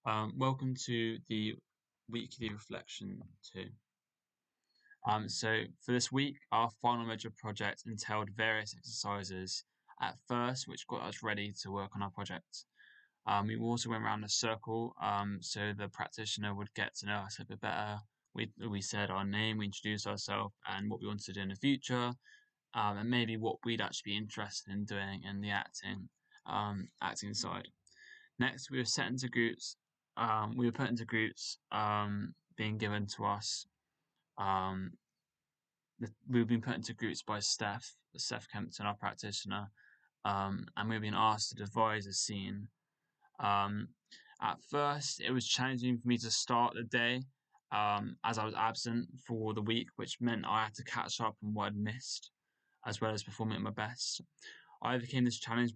Welcome to the weekly reflection too. So for this week, our final major project entailed various exercises at first, which got us ready to work on our project. We also went around a circle, so the practitioner would get to know us a bit better. We said our name, we introduced ourselves, and what we wanted to do in the future, and maybe what we'd actually be interested in doing in the acting side. Next, we were set into groups. We were put into groups, being given to us. Um, we've been put into groups by Steph Kempton, our practitioner, and we've been asked to devise a scene. Um, at first, it was challenging for me to start the day, as I was absent for the week, which meant I had to catch up on what I'd missed, as well as performing at my best. I overcame this challenge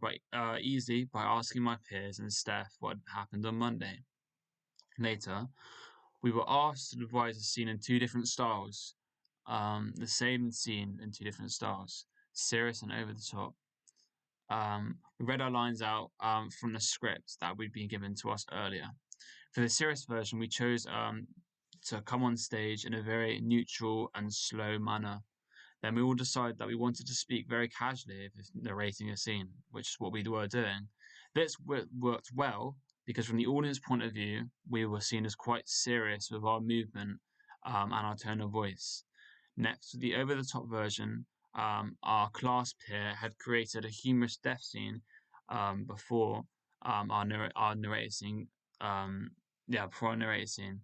easily by asking my peers and Steph what had happened on Monday. Later, we were asked to devise a scene in two different styles. The same scene in two different styles, serious and over the top. We read our lines out from the script that we'd been given to us earlier. For the serious version, we chose to come on stage in a very neutral and slow manner. Then we all decided that we wanted to speak very casually if narrating a scene, which is what we were doing. This worked well because, from the audience point of view, we were seen as quite serious with our movement and our tone of voice. Next, with the over the top version, our class peer had created a humorous death scene before our narrator scene. Before our narrator scene.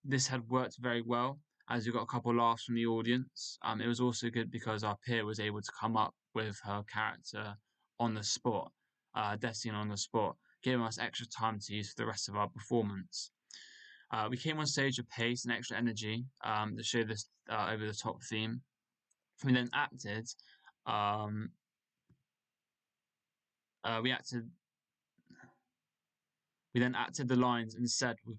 This had worked very well as we got a couple of laughs from the audience. It was also good because our peer was able to come up with her character on the spot, death scene on the spot, giving us extra time to use for the rest of our performance. We came on stage with pace and extra energy to show this over the top theme. We then acted. Um, we acted. We then acted the lines instead with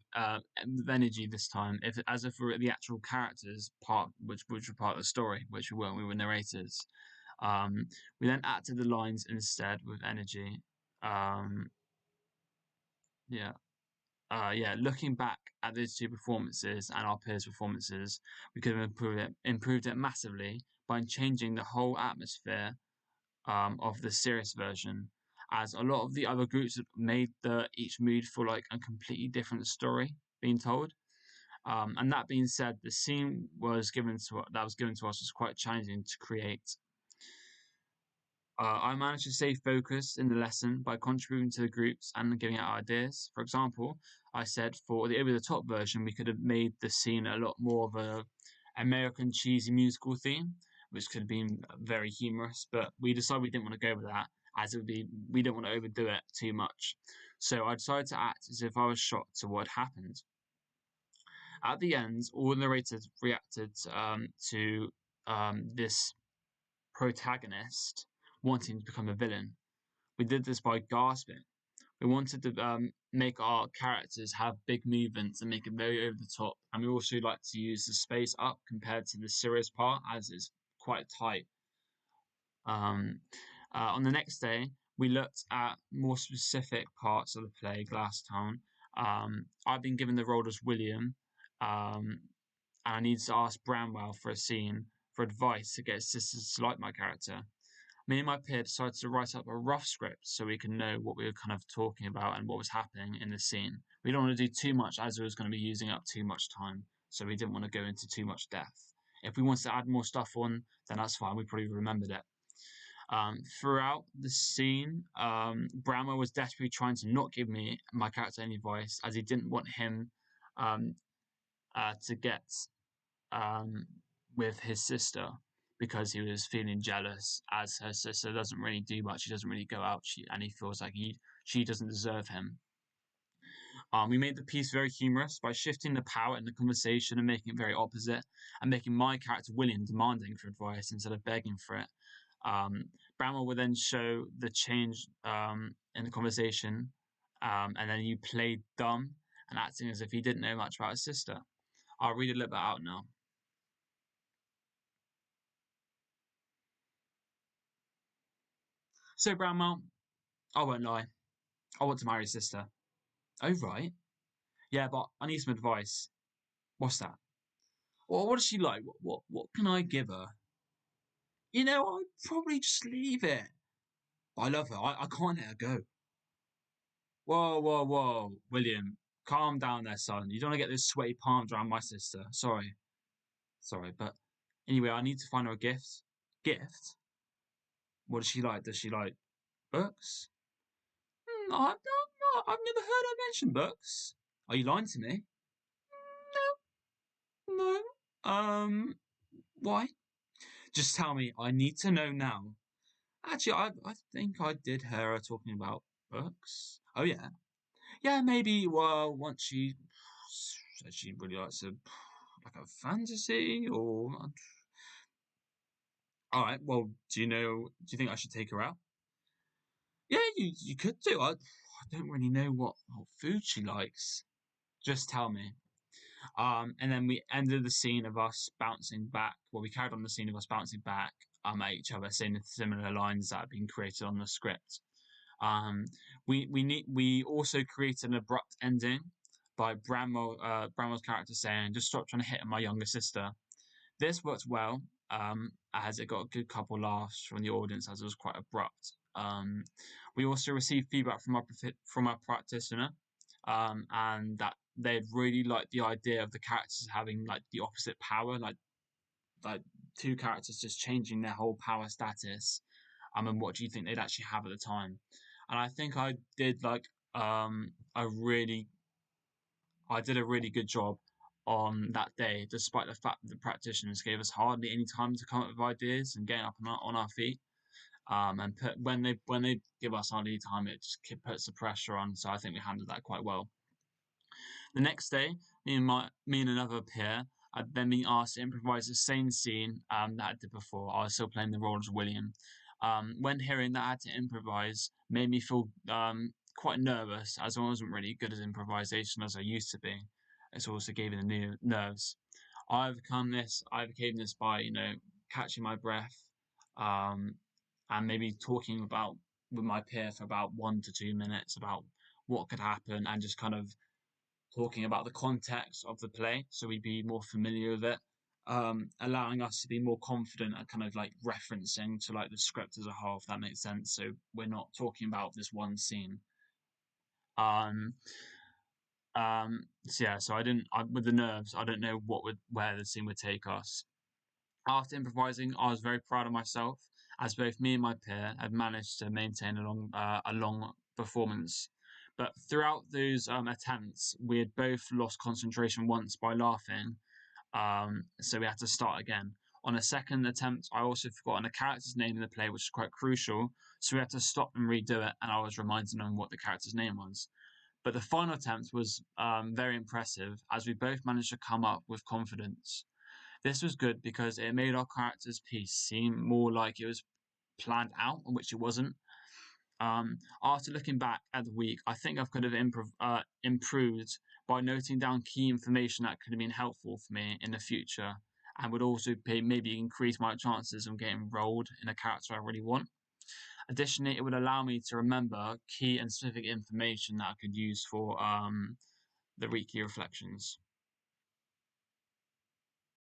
energy this time, as if we were the actual characters part, which were part of the story, which we weren't. We were narrators. We then acted the lines instead with energy. Um, yeah. Looking back at those two performances and our peers' performances, we could have improved it massively by changing the whole atmosphere of the serious version, as a lot of the other groups had made each mood feel like a completely different story being told. And that being said, the scene that was given to us was quite challenging to create. I managed to stay focused in the lesson by contributing to the groups and giving out ideas. For example, I said for the over the top version, we could have made the scene a lot more of a American cheesy musical theme, which could have been very humorous, but we decided we didn't want to go with that as we didn't want to overdo it too much. So I decided to act as if I was shocked to what had happened. At the end, all the narrators reacted to this protagonist wanting to become a villain. We did this by gasping. We wanted to make our characters have big movements and make it very over the top. And we also like to use the space up compared to the serious part, as it's quite tight. Um, on the next day, we looked at more specific parts of the play, Glasstown. I've been given the role as William, and I needed to ask Bramwell for a scene for advice to get his sisters to like my character. Me and my peer decided to write up a rough script so we can know what we were kind of talking about and what was happening in the scene. We don't want to do too much as it was going to be using up too much time, so we didn't want to go into too much depth. If we wanted to add more stuff on, then that's fine. We probably remembered it. Throughout the scene, Bramwell was desperately trying to not give me my character any voice, as he didn't want him um, to get with his sister because he was feeling jealous as her sister doesn't really do much. She doesn't really go out, and he feels like she doesn't deserve him. We made the piece very humorous by shifting the power in the conversation and making it very opposite, and making my character William demanding for advice instead of begging for it. Bramwell would then show the change in the conversation, and then you played dumb and acting as if he didn't know much about his sister. I'll read a little bit out now. So, Bramwell, I won't lie. I want to marry his sister. Oh, right. Yeah, but I need some advice. What's that? Well, what is she like? What can I give her? I'd probably just leave it. I love her. I can't let her go. Whoa, whoa, whoa. William, calm down there, son. You don't want to get those sweaty palms around my sister. Sorry. Sorry, but anyway, I need to find her a gift. Gift? What does she like? Does she like books? I've never heard her mention books. Are you lying to me? No. Why? Just tell me. I need to know now. Actually, I think I did hear her talking about books. Oh, yeah. Yeah, maybe, well, once she said she really likes like a fantasy or. All right, well, do you think I should take her out? Yeah, you could do. I don't really know what food she likes. Just tell me. And then we ended the scene of us bouncing back. Well, we carried on the scene of us bouncing back at each other, saying similar lines that had been created on the script. Um, we also created an abrupt ending by Bramwell's character saying, "Just stop trying to hit my younger sister." This worked well, as it got a good couple laughs from the audience, as it was quite abrupt. We also received feedback from our practitioner, and that they really liked the idea of the characters having like the opposite power, like two characters just changing their whole power status. And what do you think they'd actually have at the time? And I think I did a really good job on that day, despite the fact that the practitioners gave us hardly any time to come up with ideas and getting up on our feet. And when they give us hardly time, it just puts the pressure on. So I think we handled that quite well. The next day, me and another peer had then been asked to improvise the same scene that I did before. I was still playing the role as William. When hearing that I had to improvise, made me feel quite nervous, as I wasn't really good at improvisation as I used to be. It also gave me the new nerves. I overcame this by catching my breath, um, and maybe talking about with my peer for about 1 to 2 minutes about what could happen, and just kind of talking about the context of the play so we'd be more familiar with it, allowing us to be more confident at kind of like referencing to like the script as a whole, if that makes sense. So we're not talking about this one scene. Um, so yeah, so with the nerves, I don't know where the scene would take us. After improvising, I was very proud of myself, as both me and my peer had managed to maintain a long performance. But throughout those attempts, we had both lost concentration once by laughing, so we had to start again. On a second attempt, I also forgotten a character's name in the play, which is quite crucial, so we had to stop and redo it, and I was reminding them what the character's name was. But the final attempt was very impressive, as we both managed to come up with confidence. This was good because it made our character's piece seem more like it was planned out, which it wasn't. After looking back at the week, I think I could have improved by noting down key information that could have been helpful for me in the future, and would also maybe increase my chances of getting rolled in a character I really want. Additionally, it would allow me to remember key and specific information that I could use for the weekly reflections.